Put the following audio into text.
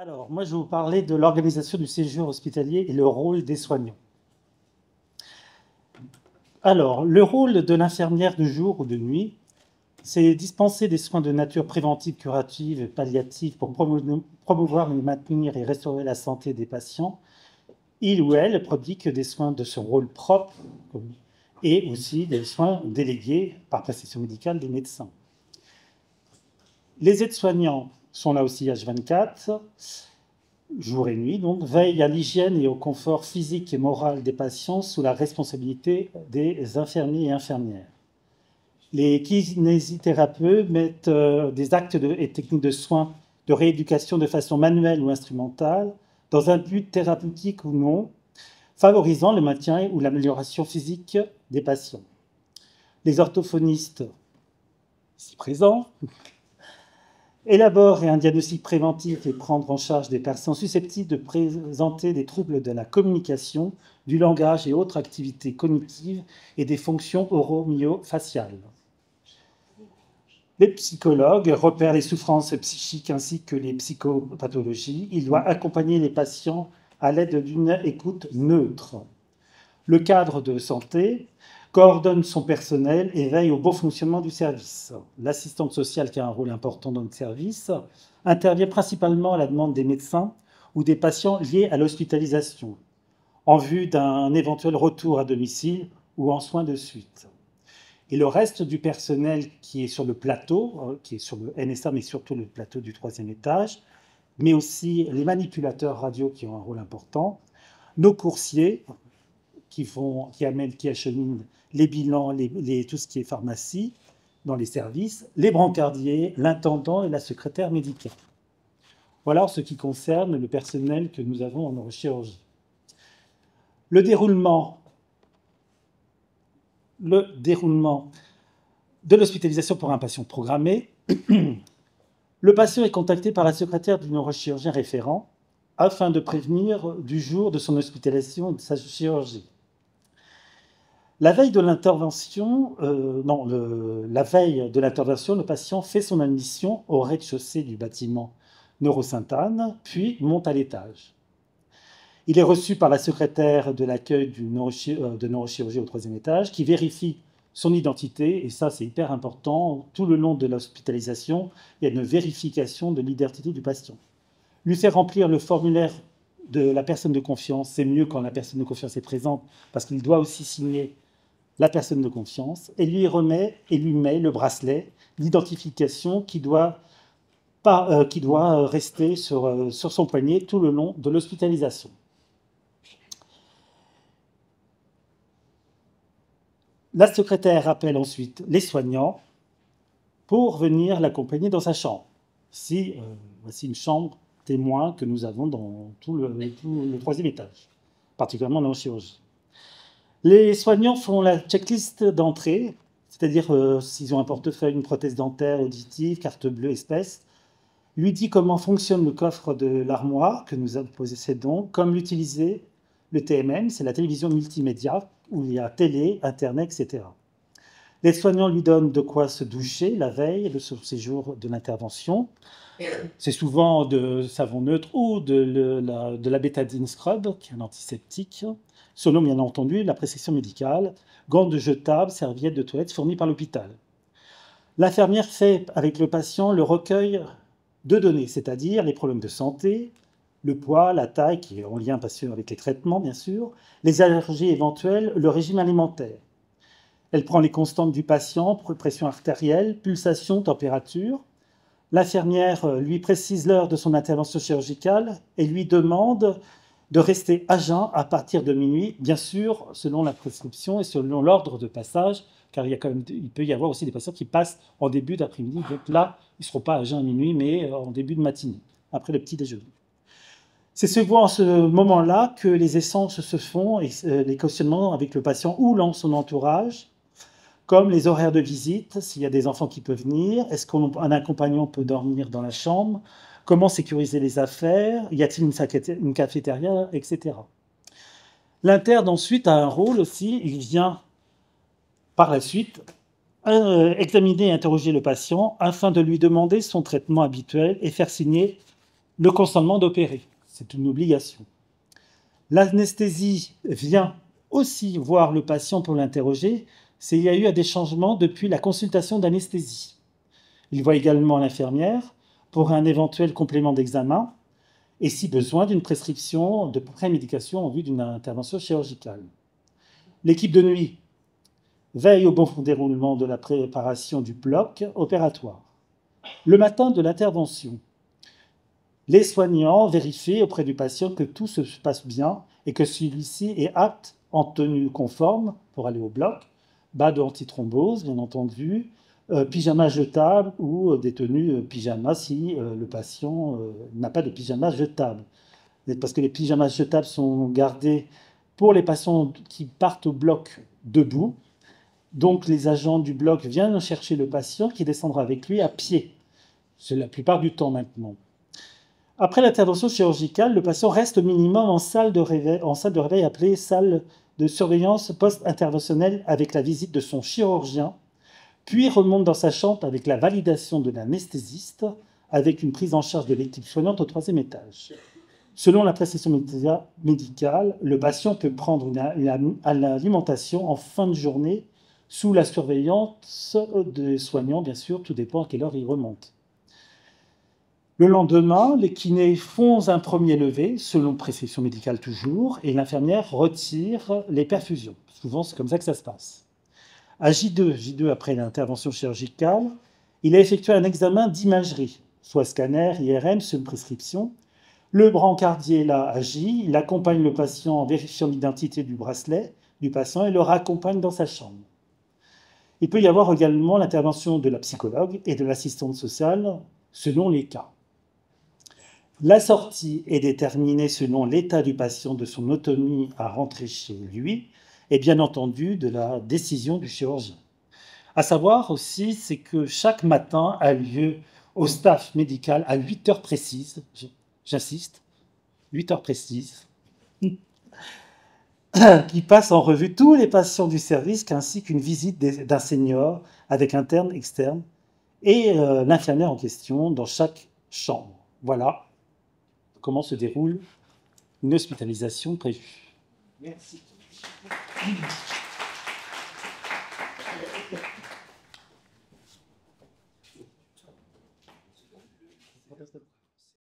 Alors, moi, je vais vous parler de l'organisation du séjour hospitalier et le rôle des soignants. Alors, le rôle de l'infirmière de jour ou de nuit, c'est dispenser des soins de nature préventive, curative et palliative pour promouvoir, maintenir et restaurer la santé des patients. Il ou elle prodigue des soins de son rôle propre et aussi des soins délégués par prescription médicale des médecins. Les aides-soignants sont là aussi H24, jour et nuit, donc, veillent à l'hygiène et au confort physique et moral des patients sous la responsabilité des infirmiers et infirmières. Les kinésithérapeutes mettent des actes et techniques de soins de rééducation de façon manuelle ou instrumentale, dans un but thérapeutique ou non, favorisant le maintien ou l'amélioration physique des patients. Les orthophonistes, ici présents, élaborer un diagnostic préventif et prendre en charge des personnes susceptibles de présenter des troubles de la communication, du langage et autres activités cognitives et des fonctions oro-myo-faciales. Les psychologues repèrent les souffrances psychiques ainsi que les psychopathologies. Ils doivent accompagner les patients à l'aide d'une écoute neutre. Le cadre de santé coordonne son personnel et veille au bon fonctionnement du service. L'assistante sociale, qui a un rôle important dans le service, intervient principalement à la demande des médecins ou des patients liés à l'hospitalisation, en vue d'un éventuel retour à domicile ou en soins de suite. Et le reste du personnel qui est sur le plateau, qui est sur le NSA, mais surtout le plateau du 3e étage, mais aussi les manipulateurs radio qui ont un rôle important, nos coursiers qui acheminent les bilans, tout ce qui est pharmacie dans les services, les brancardiers, l'intendant et la secrétaire médicale. Voilà ce qui concerne le personnel que nous avons en neurochirurgie. Le déroulement de l'hospitalisation pour un patient programmé. Le patient est contacté par la secrétaire du neurochirurgien référent afin de prévenir du jour de son hospitalisation et de sa chirurgie. La veille de l'intervention, le patient fait son admission au rez-de-chaussée du bâtiment Neurosainte-Anne, puis monte à l'étage. Il est reçu par la secrétaire de l'accueil de neurochirurgie au 3e étage, qui vérifie son identité, et ça c'est hyper important, tout le long de l'hospitalisation, il y a une vérification de l'identité du patient. Lui faire remplir le formulaire de la personne de confiance, c'est mieux quand la personne de confiance est présente, parce qu'il doit aussi signer la personne de confiance, et lui met le bracelet d'identification qui doit rester sur son poignet tout le long de l'hospitalisation. La secrétaire appelle ensuite les soignants pour venir l'accompagner dans sa chambre. Voici une chambre témoin que nous avons dans tout le 3e étage, particulièrement dans la chirurgie. Les soignants font la checklist d'entrée, c'est-à-dire s'ils ont un portefeuille, une prothèse dentaire, auditive, carte bleue, espèce, lui dit comment fonctionne le coffre de l'armoire que nous possédons, comme l'utiliser le TMM, c'est la télévision multimédia, où il y a télé, internet, etc. Les soignants lui donnent de quoi se doucher la veille de son séjour de l'intervention. C'est souvent de savon neutre ou de la bétadine scrub, qui est un antiseptique. Selon, bien entendu, la prescription médicale, gants de jetables, serviettes de toilette fournies par l'hôpital. L'infirmière fait avec le patient le recueil de données, c'est-à-dire les problèmes de santé, le poids, la taille, qui est en lien avec les traitements, bien sûr, les allergies éventuelles, le régime alimentaire. Elle prend les constantes du patient, pression artérielle, pulsation, température. L'infirmière lui précise l'heure de son intervention chirurgicale et lui demande de rester à jeun à partir de minuit, bien sûr, selon la prescription et selon l'ordre de passage, car il peut y avoir aussi des patients qui passent en début d'après-midi. Donc là, ils ne seront pas à jeun à minuit, mais en début de matinée, après le petit déjeuner. C'est souvent à ce moment-là que les échanges se font, et les questionnements avec le patient ou son entourage, comme les horaires de visite, s'il y a des enfants qui peuvent venir, est-ce qu'un accompagnant peut dormir dans la chambre, comment sécuriser les affaires, y a-t-il une cafétéria, etc. L'interne ensuite a un rôle aussi, il vient par la suite examiner et interroger le patient afin de lui demander son traitement habituel et faire signer le consentement d'opérer. C'est une obligation. L'anesthésie vient aussi voir le patient pour l'interroger s'il y a eu des changements depuis la consultation d'anesthésie. Il voit également l'infirmière pour un éventuel complément d'examen et si besoin d'une prescription de prémédication en vue d'une intervention chirurgicale. L'équipe de nuit veille au bon déroulement de la préparation du bloc opératoire. Le matin de l'intervention, les soignants vérifient auprès du patient que tout se passe bien et que celui-ci est apte en tenue conforme pour aller au bloc, bas de antithrombose, bien entendu, pyjama jetable ou des tenues pyjama si le patient n'a pas de pyjama jetable. Parce que les pyjamas jetables sont gardés pour les patients qui partent au bloc debout. Donc les agents du bloc viennent chercher le patient qui descendra avec lui à pied. C'est la plupart du temps maintenant. Après l'intervention chirurgicale, le patient reste au minimum en salle de réveil appelée salle de surveillance post-interventionnelle avec la visite de son chirurgien, puis remonte dans sa chambre avec la validation de l'anesthésiste, avec une prise en charge de l'équipe soignante au 3e étage. Selon la prestation médicale, le patient peut prendre une alimentation en fin de journée sous la surveillance des soignants, bien sûr, tout dépend à quelle heure il remonte. Le lendemain, les kinés font un premier lever, selon prescription médicale toujours, et l'infirmière retire les perfusions. Souvent, c'est comme ça que ça se passe. À J2 après l'intervention chirurgicale, il a effectué un examen d'imagerie, soit scanner, IRM, selon prescription. Le brancardier là agit, il accompagne le patient en vérifiant l'identité du bracelet du patient et le raccompagne dans sa chambre. Il peut y avoir également l'intervention de la psychologue et de l'assistante sociale selon les cas. La sortie est déterminée selon l'état du patient de son autonomie à rentrer chez lui et bien entendu de la décision du chirurgien. À savoir aussi, c'est que chaque matin a lieu au staff médical à 8 heures précises, j'insiste, 8 heures précises, qui passe en revue tous les patients du service ainsi qu'une visite d'un senior avec interne, externe et l'infirmière en question dans chaque chambre. Voilà comment se déroule une hospitalisation prévue. Merci.